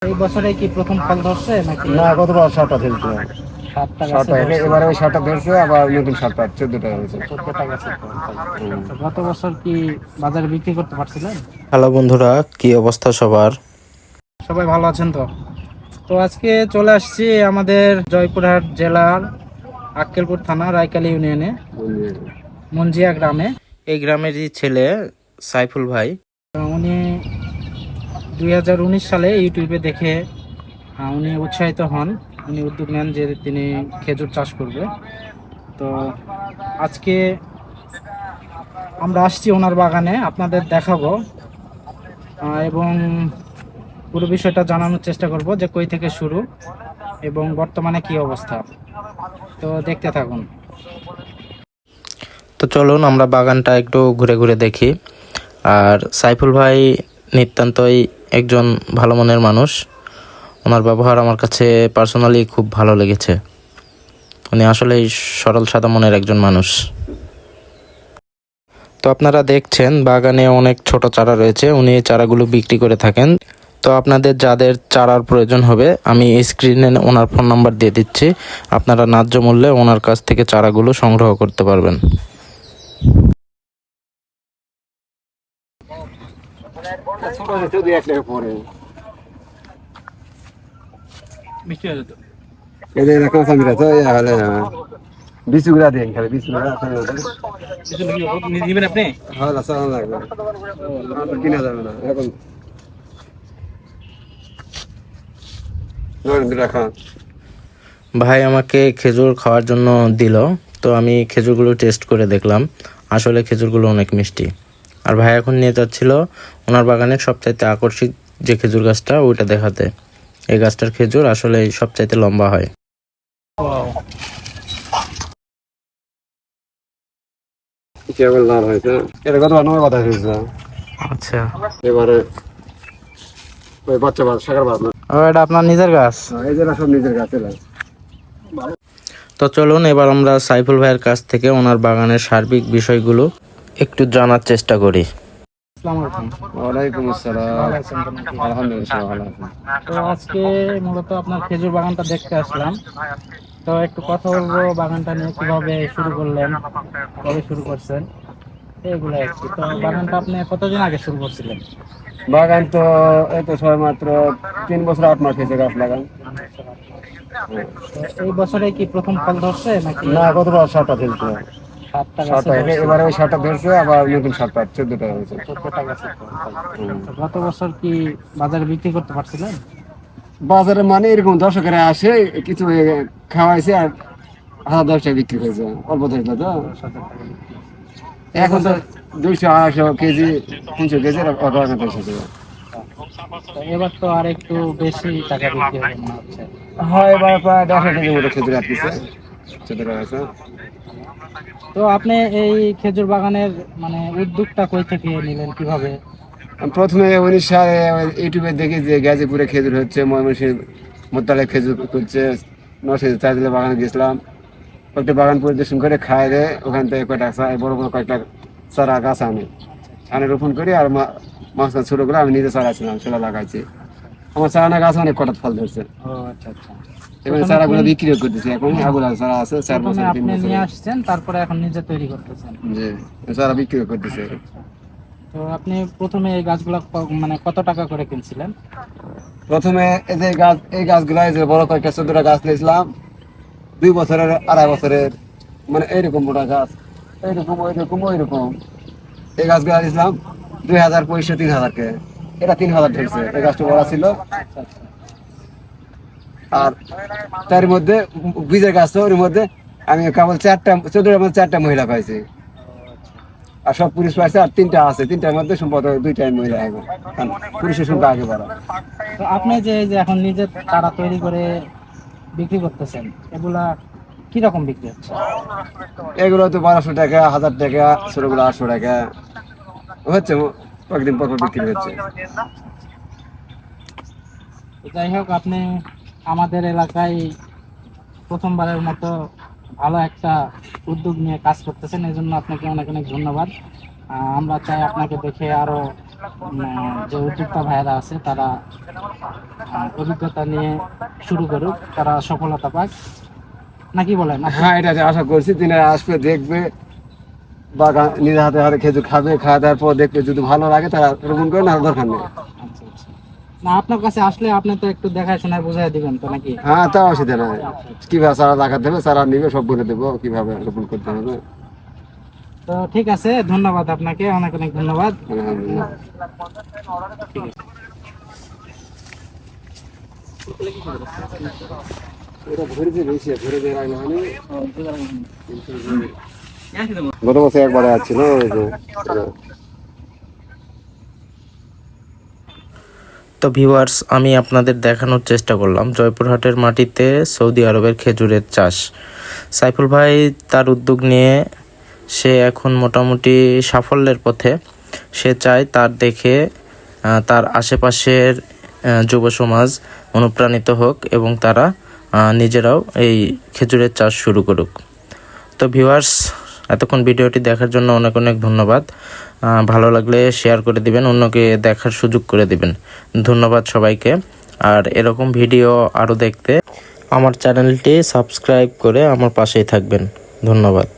এই বছরে কি প্রথম ফল ধরছে নাকি? না, গতবার 7টা ফেলছে। 7টা গাছে 7টা ধরছে। এবারে ওই 7টা ধরছে, আবার নতুন 7টা 14টা হয়েছে। 14টা গাছে ফল। তো গত বছর কি বাজারে বিক্রি করতে পারছিলেন? হ্যালো বন্ধুরা, কি অবস্থা সবার? সবাই ভালো আছেন তো? তো আজকে চলে আসছি আমাদের জয়পুরহাট জেলার আক্কেলপুর থানা রায়কালী ইউনিয়নে মঞ্জিয়া গ্রামে। এই গ্রামেরই ছেলে সাইফুল ভাই। উনি 2019 সালে ইউটিউবে দেখে উনি উৎসাহিত হন। উনি উদ্যোগ নেন যে তিনি খেজুর চাষ করবে। তো আজকে আমরা আসছি ওনার বাগানে, আপনাদের দেখাবো এবং পুরো বিষয়টা জানানোর চেষ্টা করব যে কই থেকে শুরু এবং বর্তমানে কি অবস্থা। তো দেখতে থাকুন। তো চলুন আমরা বাগানটা একটু ঘুরে ঘুরে দেখি। আর সাইফুল ভাই নিতান্তই একজন ভালো মনের মানুষ। ওনার ব্যবহার আমার কাছে পার্সোনালি খুব ভালো লেগেছে। উনি আসলেই সরল সাদা মনের একজন মানুষ। তো আপনারা দেখছেন বাগানে অনেক ছোট চারা রয়েছে, উনি এই চারাগুলো বিক্রি করে থাকেন। তো আপনাদের যাদের চারার প্রয়োজন হবে আমি স্ক্রিনে ওনার ফোন নাম্বার দিয়ে দিচ্ছি, আপনারা ন্যায্য মূল্যে ওনার কাছ থেকে চারাগুলো সংগ্রহ করতে পারবেন। ছোট হয়েছে 2-1 টাকা পরে। মিষ্টি হয়ে যেত। এই যে এরকম সামিরা তো হলে 20 গুলা দেন, খালি 20 গুলা নিবেন আপনি? হ্যাঁ, সালাম লাগবে। আর কিনা যাবে না এখন। ধরেন দুটা খান। ভাই আমাকে খেজুর খাওয়ার জন্য দিল, তো আমি খেজুরগুলো টেস্ট করে দেখলাম, আসলে খেজুরগুলো অনেক মিষ্টি। আর ভাই এখন নিয়ে যাচ্ছিল ওনার বাগানের সবচাইতে আকর্ষিত যে খেজুর গাছটা ওইটা দেখাতে। এই গাছটার খেজুর আসলে সবচাইতে লম্বা হয়। কেবল লাল হয়েছে, এটা কত নয় কথা হয়েছে। আচ্ছা, এবারে ওই বাচ্চা বাদ শাকার বাদ না। ও, এটা আপনার নিজের গাছ? এই যে সব নিজের গাছে লাগে। তো চলুন এবার আমরা সাইফুল ভাইয়ের কাছ থেকে ওনার বাগানের সার্বিক বিষয়গুলো একটু জানার চেষ্টা করি। আসসালামু আলাইকুম। ওয়ালাইকুম আসসালাম। ভালো আছেন তো নাকি? আলহামদুলিল্লাহ ভালো আছি। তো আজকে মূলত আপনার খেজুর বাগানটা দেখতে আসলাম। তো একটু কথা বলবো বাগানটা নিয়ে, কিভাবে শুরু করলেন, কবে শুরু করছেন, এগুলো আর কি। তো বাগানটা আপনি কতদিন আগে শুরু করছিলেন? বাগান তো এই তো সবে মাত্র 3 বছর 8 মাস হয়েছে গাছ লাগান। তো এই বছরে কি প্রথম ফল ধরছে নাকি? না, গতবার 7টা ফেলছে। 7টা গাছে 7টা ধরছে। এবারে ওই 7টা ধরছে, আবার নতুন 7টা 14টা হয়েছে। 14টা গাছে ফল। তো গত বছর কি বাজারে বিক্রি করতে পারছিলেন? বাজারে মানে এরকম দর্শকেরা আসে, কিছু খাওয়াইছে আর 1000 বিক্রি হয়েছে, অল্প ধরছিল তো। 10,000 টাকা বিক্রি। এখন তো 200-250 কেজি 300 কেজি বাগান হয়েছে। তো এবার তো আর একটু বেশি টাকা বিক্রি হবে মনে হচ্ছে। হয়, এবার প্রায় 10 কেজি মতো খেজুর আসতেছে, 14টা আছে। তো আপনি এই খেজুর বাগানের মানে উদ্যোগটা কই থেকে নিলেন, কিভাবে? প্রথমে 19 সালে ইউটিউবে দেখি যে গাজীপুরে খেজুর হচ্ছে, ময়মনসিংহ মোত্তালে খেজুর হচ্ছে, নরসিংদী চাঁদিলে বাগানে গেছিলাম। কয়েকটা বাগান পরিদর্শন করে খাই দেয়, ওখান থেকে কয়েকটা বড় বড় কয়েকটা চারা গাছ আনে রোপণ করি। আর মাঝখান ছোট করে আমি নিজে চারাছিলাম, সেটা লাগাইছি। আমার চারানা গাছ অনেক কটা ফল ধরছে। ও আচ্ছা আচ্ছা। এবার চারাগুলো বিক্রিও করতেছি, এখন আগুলা চারা আছে 4 প্রথমে বছর 3 আপনি বছর। নিয়ে আসছেন, তারপরে এখন নিজে তৈরি করতেছেন। জি, চারা বিক্রিও করতেছে। তো আপনি প্রথমে এই গাছগুলো মানে কত টাকা করে কিনছিলেন? প্রথমে এই যে গাছ, এই গাছগুলা এই যে বড় কয়েকটা 14টা গাছ নিয়েছিলাম, 2 বছরের 2.5 বছরের, মানে এইরকম মোটা গাছ, এইরকম ওইরকম ওইরকম। এই গাছগুলা নিয়েছিলাম 2,000 3,000 কে। এটা 3,000 ধরছে, এই গাছটা বড় ছিল। আর তার মধ্যে বীজের গাছ, ওর মধ্যে আমি কেবল 14টার মধ্যে 4টা মহিলা পাইছি, আর সব পুরুষ পাইছে। আর 3টা আছে, 3টার মধ্যে সম্ভবত 2টাই মহিলা হবে, কারণ পুরুষের সংখ্যা আগে বাড়া। তো আপনি যে এই যে এখন নিজে চারা তৈরি করে বিক্রি করতেছেন, এগুলা কি রকম বিক্রি হচ্ছে? এগুলো তো 1200 টাকা, 1000 টাকা, ছোটগুলো 800 টাকা হচ্ছে, কয়েকদিন পর পর বিক্রি হচ্ছে। তো যাই হোক, আপনি আমাদের এলাকায় প্রথমবারের মতো ভালো একটা উদ্যোগ নিয়ে কাজ করতেছেন, এই জন্য আপনাকে অনেক অনেক ধন্যবাদ। আমরা চাই আপনাকে দেখে আরো যে উদ্যোক্তা ভাইয়েরা আছে তারা অভিজ্ঞতা নিয়ে শুরু করুক, তারা সফলতা পাক, নাকি বলেন? হ্যাঁ, এটা আশা করছি তিনি আসবে, দেখবে বাগান, নিজের হাতে হাতে খেজুর খাবে, খাওয়া দাওয়ার পর দেখবে যদি ভালো লাগে তারা রোপণ করে, না দরকার নেই। আচ্ছা আচ্ছা। না, আপনার কাছে আসলে আপনি তো একটু দেখাশোনা বুঝাই দিবেন তো নাকি? হ্যাঁ, তা অসুবিধা নাই। কিভাবে চারা লাগাতে হবে, চারা নিবে, সব বলে দেবো কিভাবে রোপণ করতে হবে। তো ঠিক আছে, ধন্যবাদ আপনাকে, অনেক অনেক ধন্যবাদ। আলহামদুলিল্লাহ। এটা ভরে দিয়ে বেশি, ভরে দিয়ে রাখলে মানে গত বছর একবারে আসছিল ওই যে তো ভিউয়ার্স, আমি আপনাদের দেখানোর চেষ্টা করলাম জয়পুরহাটের মাটিতে সৌদি আরবের খেজুরের চাষ। সাইফুল ভাই তার উদ্যোগ নিয়ে সে এখন মোটামুটি সাফল্যের পথে। সে চায় তার দেখে তার আশেপাশের যুব সমাজ অনুপ্রাণিত হোক এবং তারা নিজেরাও এই খেজুরের চাষ শুরু করুক। তো ভিউয়ার্স, এতক্ষণ ভিডিওটি দেখার জন্য অনেক অনেক ধন্যবাদ। ভালো লাগলে শেয়ার করে দিবেন, অন্যকে দেখার সুযোগ করে দিবেন। ধন্যবাদ সবাইকে। আর এরকম ভিডিও আরও দেখতে আমার চ্যানেলটি সাবস্ক্রাইব করে আমার পাশেই থাকবেন। ধন্যবাদ।